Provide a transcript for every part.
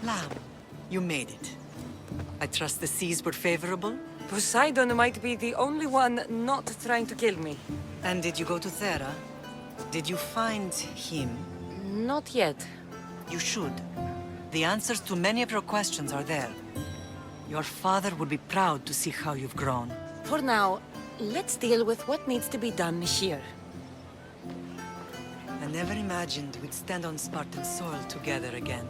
Lamb, you made it. I trust the seas were favorable? Poseidon might be the only one not trying to kill me. And did you go to Thera? Did you find him? Not yet. You should. The answers to many of your questions are there. Your father would be proud to see how you've grown. For now, let's deal with what needs to be done here. I never imagined we'd stand on Spartan soil together again.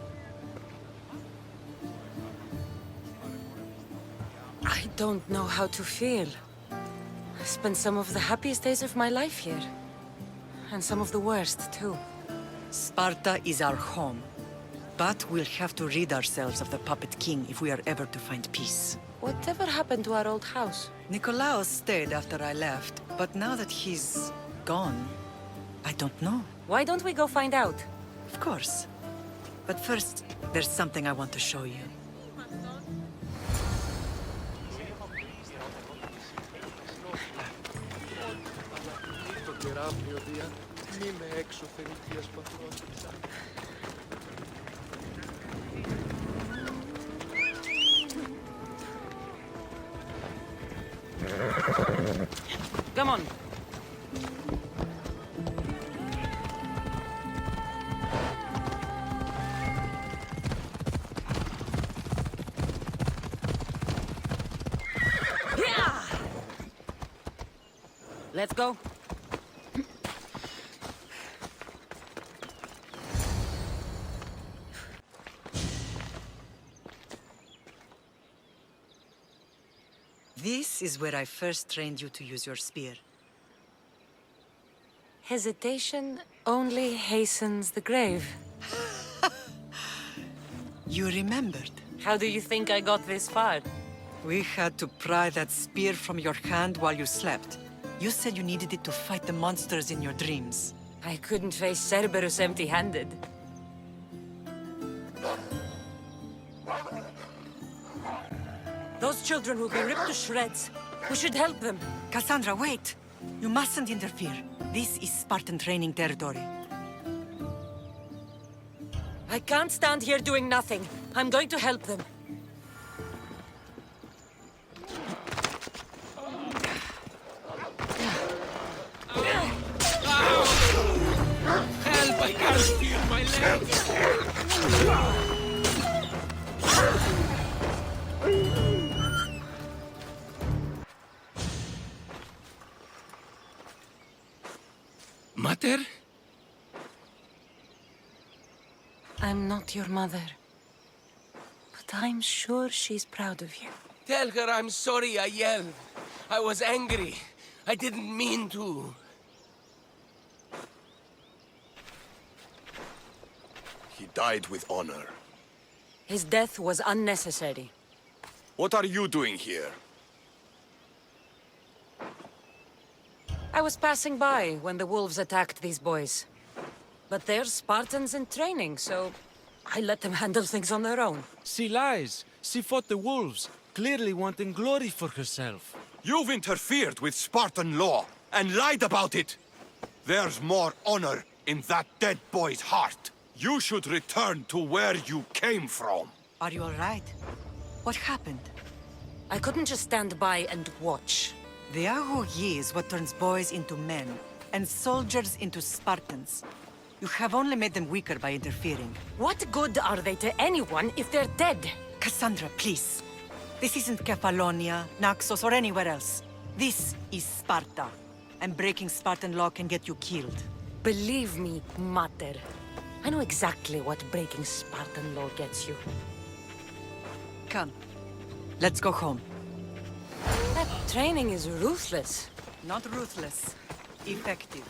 I don't know how to feel. I spent some of the happiest days of my life here. And some of the worst, too. Sparta is our home. But we'll have to rid ourselves of the Puppet King if we are ever to find peace. Whatever happened to our old house? Nikolaos stayed after I left, but now that he's gone, I don't know. Why don't we go find out? Of course. But first, there's something I want to show you. Come on. Yeah! Let's go. This is where I first trained you to use your spear. Hesitation only hastens the grave. You remembered. How do you think I got this far? We had to pry that spear from your hand while you slept. You said you needed it to fight the monsters in your dreams. I couldn't face Cerberus empty-handed. Those children will be ripped to shreds. We should help them. Cassandra, wait! You mustn't interfere. This is Spartan training territory. I can't stand here doing nothing. I'm going to help them. Help! I can't feel my legs! Mater? I'm not your mother. But I'm sure she's proud of you. Tell her I'm sorry I yelled. I was angry. I didn't mean to. He died with honor. His death was unnecessary. What are you doing here? I was passing by when the wolves attacked these boys. But they're Spartans in training, so I let them handle things on their own. She lies. She fought the wolves, clearly wanting glory for herself. You've interfered with Spartan law and lied about it. There's more honor in that dead boy's heart. You should return to where you came from. Are you all right? What happened? I couldn't just stand by and watch. The Agogi is what turns boys into men, and soldiers into Spartans. You have only made them weaker by interfering. What good are they to anyone if they're dead? Cassandra, please. This isn't Kefalonia, Naxos, or anywhere else. This is Sparta, and breaking Spartan law can get you killed. Believe me, Mater. I know exactly what breaking Spartan law gets you. Come, let's go home. That training is ruthless. Not ruthless, effective.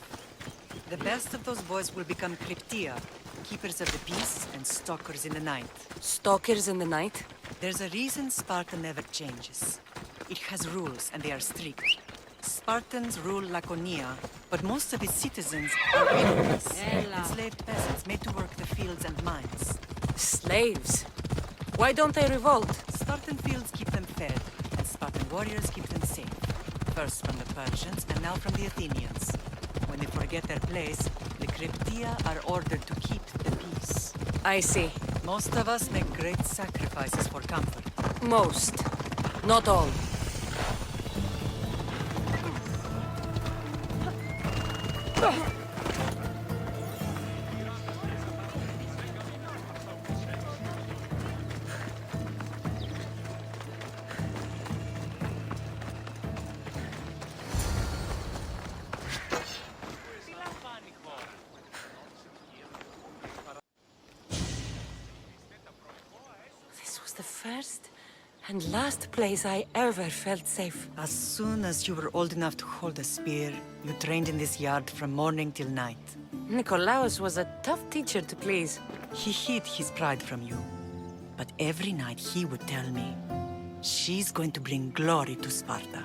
The best of those boys will become Cryptia, keepers of the peace and stalkers in the night. Stalkers in the night? There's a reason Sparta never changes. It has rules, and they are strict. Spartans rule Laconia, but most of its citizens are enemies. Enslaved peasants made to work the fields and mines. Slaves? Why don't they revolt? Spartan fields keep them fed, and Spartan warriors keep them safe. First from the Persians, and now from the Athenians. When they forget their place, the Cryptia are ordered to keep the peace. I see. Most of us make great sacrifices for comfort. Most. Not all. This was the first and last place I ever felt safe. As soon as you were old enough to hold a spear, you trained in this yard from morning till night. Nikolaos was a tough teacher to please. He hid his pride from you. But every night he would tell me, she's going to bring glory to Sparta.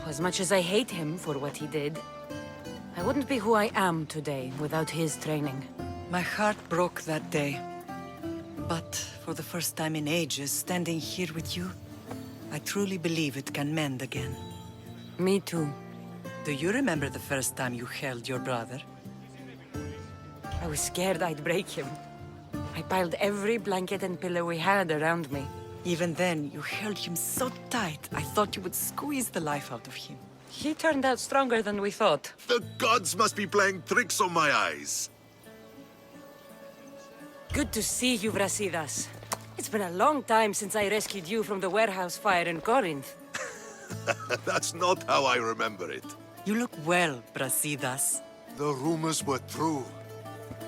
As much as I hate him for what he did, I wouldn't be who I am today without his training. My heart broke that day. But for the first time in ages, standing here with you, I truly believe it can mend again. Me too. Do you remember the first time you held your brother? I was scared I'd break him. I piled every blanket and pillow we had around me. Even then, you held him so tight, I thought you would squeeze the life out of him. He turned out stronger than we thought. The gods must be playing tricks on my eyes. Good to see you, Brasidas. It's been a long time since I rescued you from the warehouse fire in Corinth. That's not how I remember it. You look well, Brasidas. The rumors were true.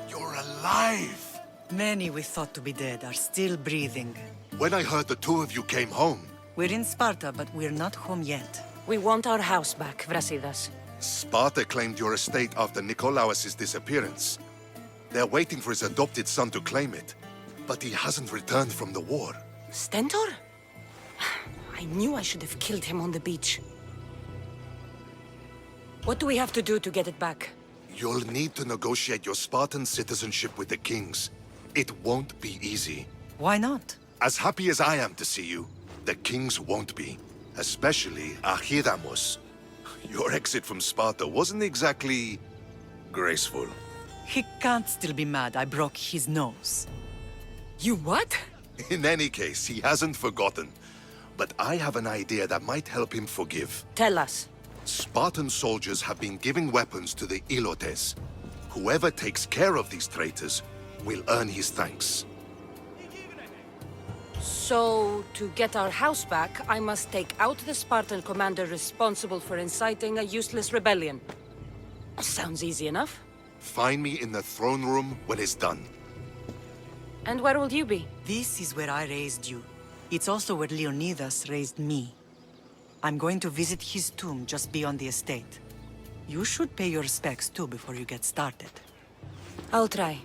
You're alive! Many we thought to be dead are still breathing. When I heard the two of you came home, We're in Sparta, but we're not home yet. We want our house back, Brasidas. Sparta claimed your estate after Nikolaos' disappearance. They're waiting for his adopted son to claim it, but he hasn't returned from the war. Stentor? I knew I should have killed him on the beach. What do we have to do to get it back? You'll need to negotiate your Spartan citizenship with the kings. It won't be easy. Why not? As happy as I am to see you, the kings won't be. Especially Archidamos. Your exit from Sparta wasn't exactly graceful. He can't still be mad I broke his nose. You what? In any case, he hasn't forgotten. But I have an idea that might help him forgive. Tell us. Spartan soldiers have been giving weapons to the Ilotes. Whoever takes care of these traitors will earn his thanks. So, to get our house back, I must take out the Spartan commander responsible for inciting a useless rebellion. Sounds easy enough. Find me in the throne room when it's done. And where will you be? This is where I raised you. It's also where Leonidas raised me. I'm going to visit his tomb just beyond the estate. You should pay your respects too before you get started. I'll try.